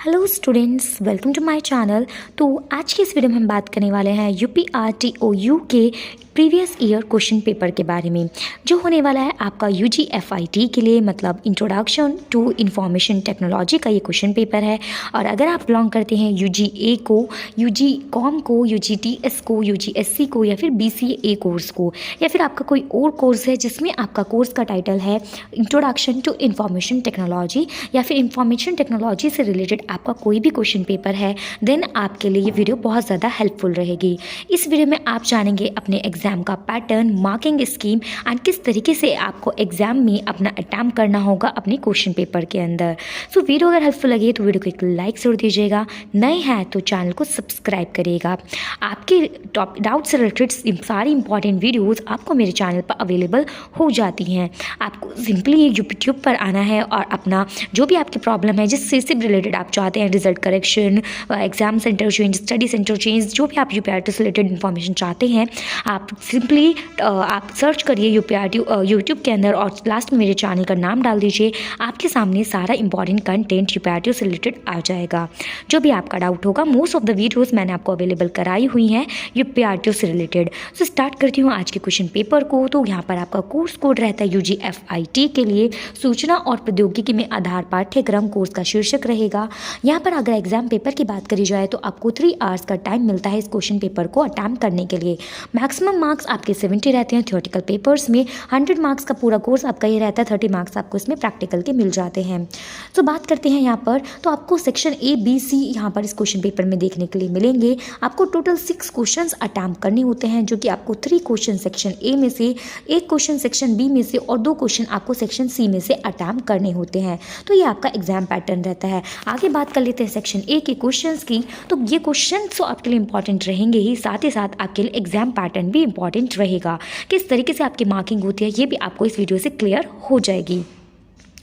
Hello students, welcome to my channel. तो आज की इस वीडियो में हम बात करने वाले हैं UPRTOU के प्रीवियस ईयर क्वेश्चन पेपर के बारे में, जो होने वाला है आपका UGFIT के लिए, मतलब इंट्रोडक्शन टू इंफॉर्मेशन टेक्नोलॉजी का ये क्वेश्चन पेपर है। और अगर आप बिलोंग करते हैं UGA को, UGCOM को, UGTS को, UGSC को, या फिर BCA कोर्स को, या फिर आपका कोई और कोर्स है जिसमें आपका कोर्स का टाइटल है इंट्रोडक्शन टू इंफॉर्मेशन टेक्नोलॉजी, या फिर इंफॉर्मेशन टेक्नोलॉजी से रिलेटेड आपका कोई भी क्वेश्चन पेपर है, देन आपके लिए ये वीडियो बहुत ज़्यादा हेल्पफुल रहेगी। इस वीडियो में आप जानेंगे अपने एग्जाम का पैटर्न, मार्किंग स्कीम एंड किस तरीके से आपको एग्जाम में अपना अटैम्प्ट करना होगा अपने क्वेश्चन पेपर के अंदर। सो वीडियो अगर हेल्पफुल लगे तो वीडियो को एक लाइक जरूर दीजिएगा, नए हैं तो चैनल को सब्सक्राइब करिएगा। आपके डाउट से रिलेटेड सारी इंपॉर्टेंट वीडियोज़ आपको मेरे चैनल पर अवेलेबल हो जाती हैं। आपको सिंपली यूट्यूब पर आना है और अपना जो भी आपकी प्रॉब्लम है, जिससे से रिलेटेड आप चाहते हैं, result correction, exam centre change, study centre change, जो भी आप UPRT से रिलेटेड इन्फॉर्मेशन चाहते हैं, आप सिंपली आप सर्च करिए UPRT यूट्यूब के अंदर और लास्ट में मेरे चैनल का नाम डाल दीजिए। आपके सामने सारा इंपॉर्टेंट कंटेंट UPRT से रिलेटेड आ जाएगा। जो भी आपका डाउट होगा, मोस्ट ऑफ द वीडियोज़ मैंने आपको अवेलेबल कराई हुई हैं UPRT से रिलेटेड। सो स्टार्ट करती हूँ आज के क्वेश्चन पेपर को। तो यहाँ पर आपका कोर्स कोड रहता है UGFIT के लिए सूचना और प्रौद्योगिकी में आधार पाठ्यक्रम, कोर्स का शीर्षक रहेगा। यहाँ पर अगर एग्जाम पेपर की बात करी जाए तो आपको 3 आवर्स का टाइम मिलता है इस क्वेश्चन पेपर को अटैम्प्ट करने के लिए। मैक्सिमम मार्क्स आपके 70 रहते हैं थियोरेटिकल पेपर्स में, 100 मार्क्स का पूरा कोर्स आपका ये रहता है, 30 मार्क्स आपको इसमें प्रैक्टिकल के मिल जाते हैं। तो बात करते हैं यहाँ पर, तो आपको सेक्शन A, B, C यहाँ पर इस क्वेश्चन पेपर में देखने के लिए मिलेंगे। आपको टोटल 6 क्वेश्चन अटैम्प्ट करने होते हैं, जो कि आपको 3 क्वेश्चन सेक्शन A में से, 1 क्वेश्चन सेक्शन B में से और 2 क्वेश्चन आपको सेक्शन C में से अटैम्प्ट करने होते हैं। तो ये आपका एग्जाम पैटर्न रहता है। आगे बात कर लेते हैं सेक्शन A के क्वेश्चंस की। तो ये क्वेश्चन तो आपके लिए इंपॉर्टेंट रहेंगे ही, साथ ही साथ आपके लिए एग्जाम पैटर्न भी इंपॉर्टेंट रहेगा। किस तरीके से आपकी मार्किंग होती है ये भी आपको इस वीडियो से क्लियर हो जाएगी।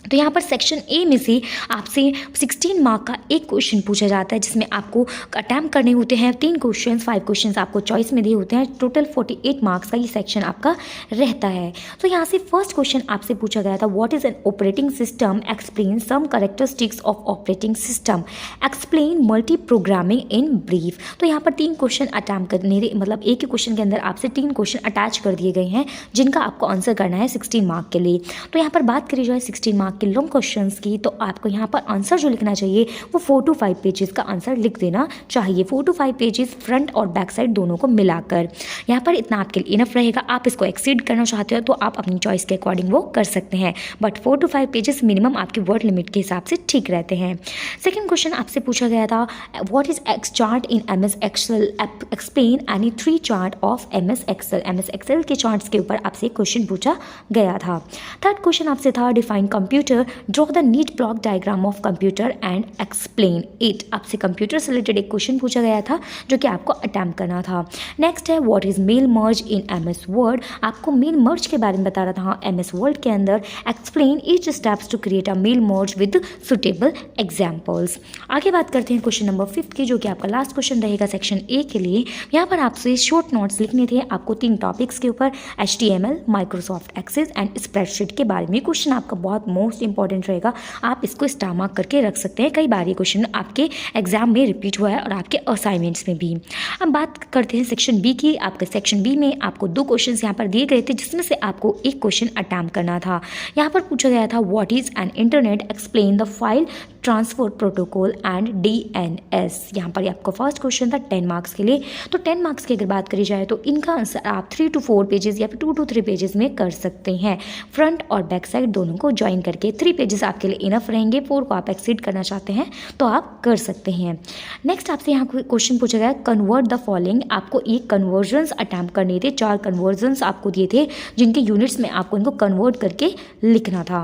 तो यहाँ पर सेक्शन A में से आपसे 16 मार्क का एक क्वेश्चन पूछा जाता है, जिसमें आपको अटैम्प्ट करने होते हैं 3 क्वेश्चन, 5 क्वेश्चन आपको चॉइस में दिए होते हैं। टोटल 48 मार्क्स का ये सेक्शन आपका रहता है। तो यहाँ से फर्स्ट क्वेश्चन आपसे पूछा गया था, what is an operating system, explain some characteristics of operating system, explain multi programming in brief. तो यहाँ पर 3 क्वेश्चन अटैम्प्ट करने, मतलब एक ही क्वेश्चन के अंदर आपसे 3 क्वेश्चन अटैच कर दिए गए हैं, जिनका आपको आंसर करना है 16 मार्क के लिए। तो यहाँ पर बात करी जाए 16 मार्क के लॉन्ग क्वेश्चंस की, तो आपको यहाँ पर आंसर जो लिखना चाहिए वो 4 to 5 पेजेस का आंसर लिख देना चाहिए। 4 to 5 पेजेस फ्रंट और बैक साइड दोनों को मिलाकर। यहाँ पर इतना आपके लिए इनफ रहेगा। आप इसको एक्सीड करना चाहते हो तो आप अपनी चॉइस के अकॉर्डिंग वो कर सकते हैं, बट 4 to 5 पेजेस मिनिमम आपके वर्ड लिमिट के हिसाब से ठीक रहते हैं। सेकेंड क्वेश्चन आपसे पूछा गया था, what is x chart in MS Excel, explain any 3 chart of MS Excel। MS Excel के चार्ट्स के ऊपर आपसे क्वेश्चन पूछा गया था। थर्ड क्वेश्चन आपसे था, define computer, draw the neat block diagram of computer and explain it. आपसे कंप्यूटर से रिलेटेड एक क्वेश्चन पूछा गया था, जो कि आपको अटैम्प्ट करना था। नेक्स्ट है, what is mail merge in MS word. आपको मेल मर्ज के बारे में बता रहा था MS वर्ड के अंदर। Explain each steps to create a mail merge with suitable examples. आगे बात करते हैं क्वेश्चन नंबर 5 की, जो कि आपका लास्ट क्वेश्चन रहेगा सेक्शन A के लिए। यहाँ पर आपसे शॉर्ट नोट्स लिखने थे आपको 3 टॉपिक्स के ऊपर, HTML, Microsoft access and spreadsheet के बारे में। क्वेश्चन आपका बहुत मोस्ट इंपॉर्टेंट रहेगा, आप इसको स्टार मार्क करके रख सकते हैं। कई बार ये क्वेश्चन आपके एग्जाम में रिपीट हुआ है और आपके असाइनमेंट्स में भी। अब बात करते हैं सेक्शन B की। आपके सेक्शन B में आपको 2 क्वेश्चन यहाँ पर दिए गए थे, जिसमें से आपको एक क्वेश्चन अटैम्प्ट करना था। यहाँ पर पूछा गया था, what is an internet, explain the file transfer protocol and DNS। यहाँ पर आपका फर्स्ट क्वेश्चन था 10 मार्क्स के लिए। तो 10 मार्क्स की अगर बात करी जाए तो इनका आंसर आप 3 to 4 पेजेस या फिर 2 to 3 पेजेस में कर सकते हैं, फ्रंट और बैक साइड दोनों को ज्वाइन करके। 3 पेजेस आपके लिए इनफ रहेंगे, 4 को आप एक्सीड करना चाहते हैं तो आप कर सकते हैं। नेक्स्ट आपसे यहाँ क्वेश्चन पूछा गया, कन्वर्ट द फॉलोइंग। आपको एक कन्वर्जन्स अटैम्प्ट करने थे, 4 कन्वर्जन्स आपको दिए थे, जिनके यूनिट्स में आपको इनको कन्वर्ट करके लिखना था।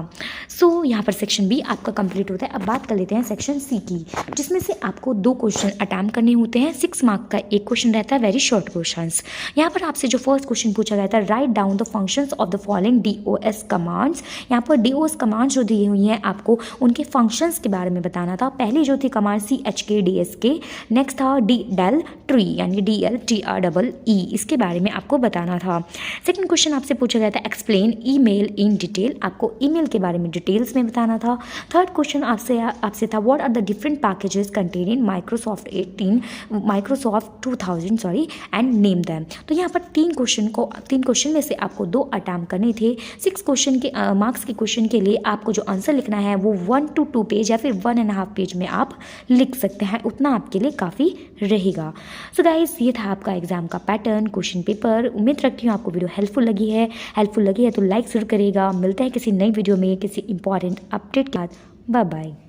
सो यहाँ पर सेक्शन B आपका कंप्लीट होता है। अब बात कर लेते हैं सेक्शन C की, जिसमें से आपको 2 क्वेश्चन अटैम्प्ट करने होते हैं। 6 मार्क का एक क्वेश्चन रहता है, वेरी शॉर्ट क्वेश्चंस। यहाँ पर आपसे जो फर्स्ट क्वेश्चन पूछा गया था, write down the functions of the following DOS commands. यहाँ पर DOS कमांड्स जो दी हुई हैं आपको उनके फंक्शंस के बारे में बताना था। पहली जो थी कमांड CHK DSK, नेक्स्ट था del tree यानी DLTREE, इसके बारे में आपको बताना था। सेकंड क्वेश्चन आपसे पूछा गया था, एक्सप्लेन ईमेल इन डिटेल। आपको ईमेल के बारे में डिटेल्स में बताना था। थर्ड क्वेश्चन आपसे आपसे था what are the different packages contain in Microsoft 2000 and name them. तो यहाँ पर 3 क्वेश्चन में से आपको 2 अटैम्प्ट करने थे। 6 क्वेश्चन के मार्क्स के क्वेश्चन के लिए आपको जो आंसर लिखना है वो 1 to 2 पेज या फिर 1.5 पेज में आप लिख सकते हैं, उतना आपके लिए काफ़ी रहेगा। सो गाइस, ये था आपका एग्जाम का पैटर्न, क्वेश्चन पेपर। उम्मीद रखती हूँ आपको वीडियो हेल्पफुल लगी है तो लाइक जरूर करिएगा। मिलते हैं किसी नई वीडियो में किसी इंपॉर्टेंट अपडेट के बाद। Bye bye.